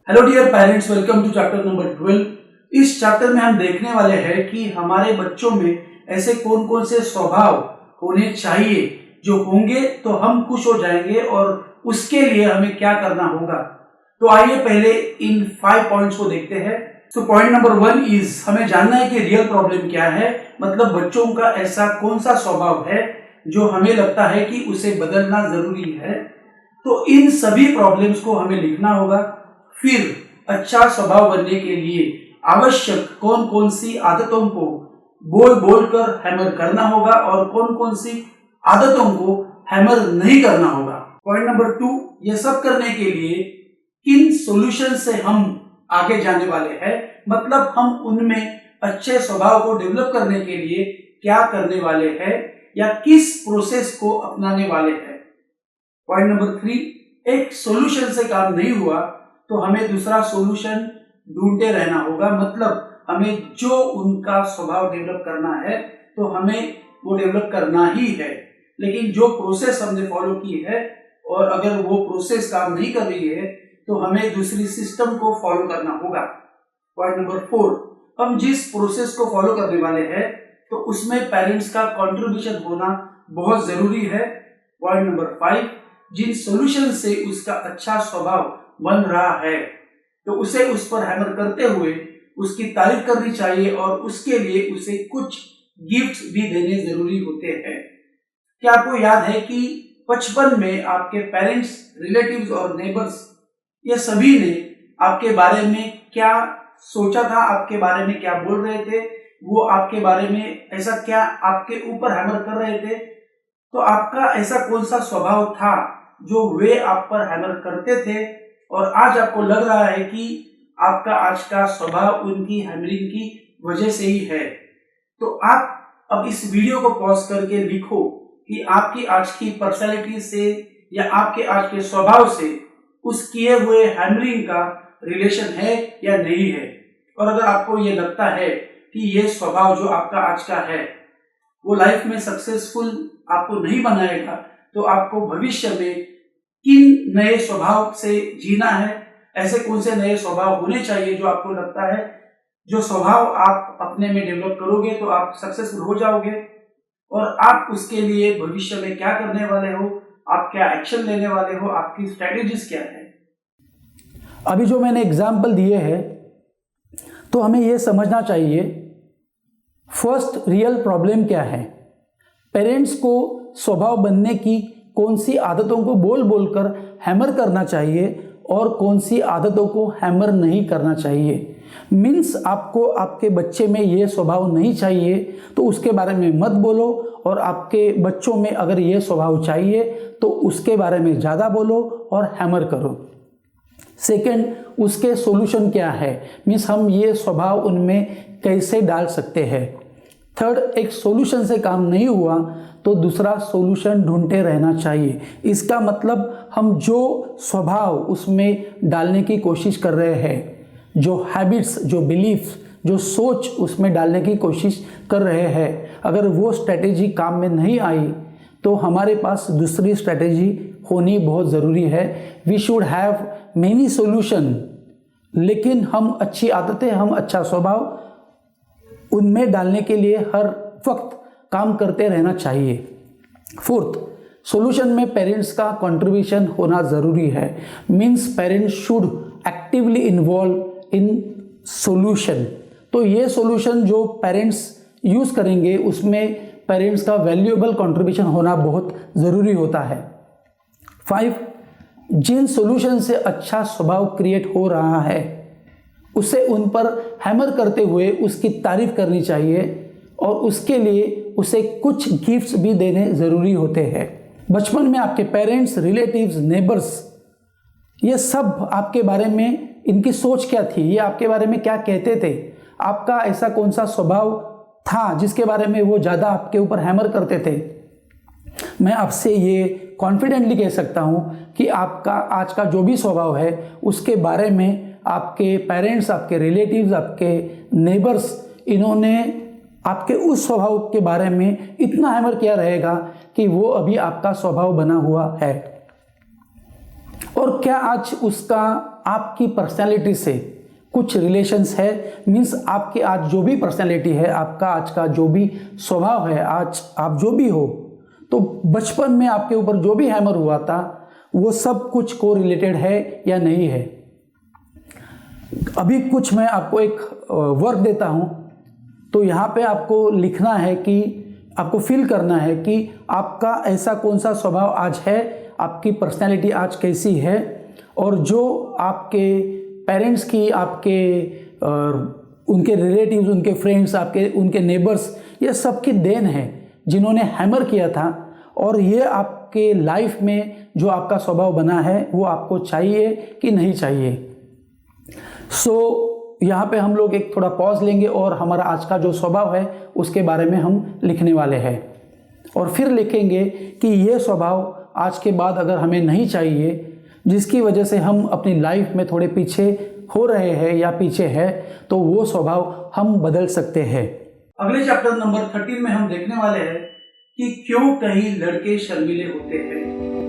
Hello dear parents, welcome to chapter number 12। इस chapter में हम देखने वाले हैं कि हमारे बच्चों में ऐसे कौन कौन से स्वभाव होने चाहिए जो होंगे तो हम खुश हो जाएंगे और उसके लिए हमें क्या करना होगा। तो आइए पहले इन 5 पॉइंट्स को देखते हैं। तो पॉइंट नंबर 1 इज हमें जानना है कि रियल प्रॉब्लम क्या है, मतलब बच्चों का ऐसा कौन सा स्वभाव है जो हमें लगता है कि उसे बदलना जरूरी है। तो इन सभी प्रॉब्लम्स को हमें लिखना होगा। फिर अच्छा स्वभाव बनने के लिए आवश्यक कौन कौन सी आदतों को बोल बोल कर हैमर करना होगा और कौन कौन सी आदतों को हैमर नहीं करना होगा। पॉइंट नंबर 2, ये सब करने के लिए किन सॉल्यूशन से हम आगे जाने वाले हैं, मतलब हम उनमें अच्छे स्वभाव को डेवलप करने के लिए क्या करने वाले हैं या किस प्रोसेस को अपनाने वाले हैं। पॉइंट नंबर 3, एक सॉल्यूशन से काम नहीं हुआ तो हमें दूसरा सॉल्यूशन ढूंढते रहना होगा, मतलब हमें जो उनका स्वभाव डेवलप करना है तो हमें वो डेवलप करना ही है। लेकिन जो प्रोसेस हमने फॉलो की है और अगर वो प्रोसेस काम नहीं कर रही है तो हमें दूसरी सिस्टम को फॉलो करना होगा। पॉइंट नंबर 4, हम जिस प्रोसेस को फॉलो करने वाले हैं तो उसमें पेरेंट्स का कंट्रीब्यूशन होना बहुत जरूरी है। पॉइंट नंबर 5, जिन सॉल्यूशन से उसका अच्छा स्वभाव बन रहा है तो उसे उस पर हैमर करते हुए उसकी तारीफ करनी चाहिए और उसके लिए उसे कुछ गिफ्ट्स भी देने जरूरी होते हैं। क्या आपको याद है कि बचपन में आपके पेरेंट्स, रिलेटिव्स और नेबर्स ये सभी ने आपके बारे में क्या सोचा था, आपके बारे में क्या बोल रहे थे, वो आपके बारे में ऐसा क्या आपके ऊपर हैमर कर रहे थे, तो आपका ऐसा कौन सा स्वभाव था जो वे आप पर हैमर करते थे और आज आपको लग रहा है कि आपका आज का स्वभाव उनकी हैमरिंग की वजह से ही है। तो आप अब इस वीडियो को पॉज करके लिखो कि आपकी आज की पर्सनैलिटी से या आपके आज के स्वभाव से उस किए हुए हैमरिंग का रिलेशन है या नहीं है। और अगर आपको ये लगता है कि ये स्वभाव जो आपका आज का है वो लाइफ में सक्सेसफुल आपको नहीं बनाएगा, तो आपको भविष्य में किन नए स्वभाव से जीना है, ऐसे कौन से नए स्वभाव होने चाहिए जो आपको लगता है जो स्वभाव आप अपने में डेवलप करोगे तो आप सक्सेसफुल हो जाओगे और आप उसके लिए भविष्य में क्या करने वाले हो, आप क्या एक्शन लेने वाले हो, आपकी स्ट्रेटेजीज क्या है। अभी जो मैंने एग्जाम्पल दिए हैं तो हमें यह समझना चाहिए फर्स्ट रियल प्रॉब्लम क्या है, पेरेंट्स को स्वभाव बनने की कौन सी आदतों को बोल बोलकर हैमर करना चाहिए और कौन सी आदतों को हैमर नहीं करना चाहिए। मीन्स आपको आपके बच्चे में ये स्वभाव नहीं चाहिए तो उसके बारे में मत बोलो, और आपके बच्चों में अगर ये स्वभाव चाहिए तो उसके बारे में ज़्यादा बोलो और हैमर करो। सेकंड, उसके सॉल्यूशन क्या है, मीन्स हम ये स्वभाव उनमें कैसे डाल सकते हैं। थर्ड, एक सॉल्यूशन से काम नहीं हुआ तो दूसरा सॉल्यूशन ढूंढते रहना चाहिए। इसका मतलब हम जो स्वभाव उसमें डालने की कोशिश कर रहे हैं, जो हैबिट्स, जो बिलीफ्स, जो सोच उसमें डालने की कोशिश कर रहे हैं, अगर वो स्ट्रेटेजी काम में नहीं आई तो हमारे पास दूसरी स्ट्रेटेजी होनी बहुत ज़रूरी है। We should have many solution, लेकिन हम अच्छी आदतें, हम अच्छा स्वभाव उनमें डालने के लिए हर वक्त काम करते रहना चाहिए। फोर्थ, सॉल्यूशन में पेरेंट्स का कंट्रीब्यूशन होना ज़रूरी है। Means parents should actively involve in solution. तो ये सॉल्यूशन जो पेरेंट्स यूज़ करेंगे उसमें पेरेंट्स का वैल्यूएबल कंट्रीब्यूशन होना बहुत ज़रूरी होता है। 5, जिन सॉल्यूशन से अच्छा स्वभाव क्रिएट हो रहा है उसे उन पर हैमर करते हुए उसकी तारीफ करनी चाहिए और उसके लिए उसे कुछ गिफ्ट्स भी देने ज़रूरी होते हैं। बचपन में आपके पेरेंट्स, रिलेटिव्स, नेबर्स ये सब आपके बारे में इनकी सोच क्या थी, ये आपके बारे में क्या कहते थे, आपका ऐसा कौन सा स्वभाव था जिसके बारे में वो ज़्यादा आपके ऊपर हैमर करते थे। मैं आपसे ये कॉन्फिडेंटली कह सकता हूँ कि आपका आज का जो भी स्वभाव है उसके बारे में आपके पेरेंट्स, आपके रिलेटिव्स, आपके नेबर्स, इन्होंने आपके उस स्वभाव के बारे में इतना हैमर किया रहेगा कि वो अभी आपका स्वभाव बना हुआ है। और क्या आज उसका आपकी पर्सनैलिटी से कुछ रिलेशंस है। मीन्स आपकी आज जो भी पर्सनैलिटी है, आपका आज का जो भी स्वभाव है, आज आप जो भी हो, तो बचपन में आपके ऊपर जो भी हैमर हुआ था वो सब कुछ को रिलेटेड है या नहीं है। अभी कुछ मैं आपको एक वर्क देता हूँ, तो यहाँ पे आपको लिखना है कि आपको फील करना है कि आपका ऐसा कौन सा स्वभाव आज है, आपकी पर्सनैलिटी आज कैसी है, और जो आपके पेरेंट्स की, आपके उनके रिलेटिव्स, उनके फ्रेंड्स, आपके उनके नेबर्स, ये सबकी देन है जिन्होंने हैमर किया था, और ये आपके लाइफ में जो आपका स्वभाव बना है वो आपको चाहिए कि नहीं चाहिए। यहाँ पे हम लोग एक थोड़ा पॉज लेंगे और हमारा आज का जो स्वभाव है उसके बारे में हम लिखने वाले हैं, और फिर लिखेंगे कि ये स्वभाव आज के बाद अगर हमें नहीं चाहिए, जिसकी वजह से हम अपनी लाइफ में थोड़े पीछे हो रहे हैं या पीछे है, तो वो स्वभाव हम बदल सकते हैं। अगले चैप्टर नंबर 13 में हम देखने वाले हैं कि क्यों कई लड़के शर्मीले होते हैं।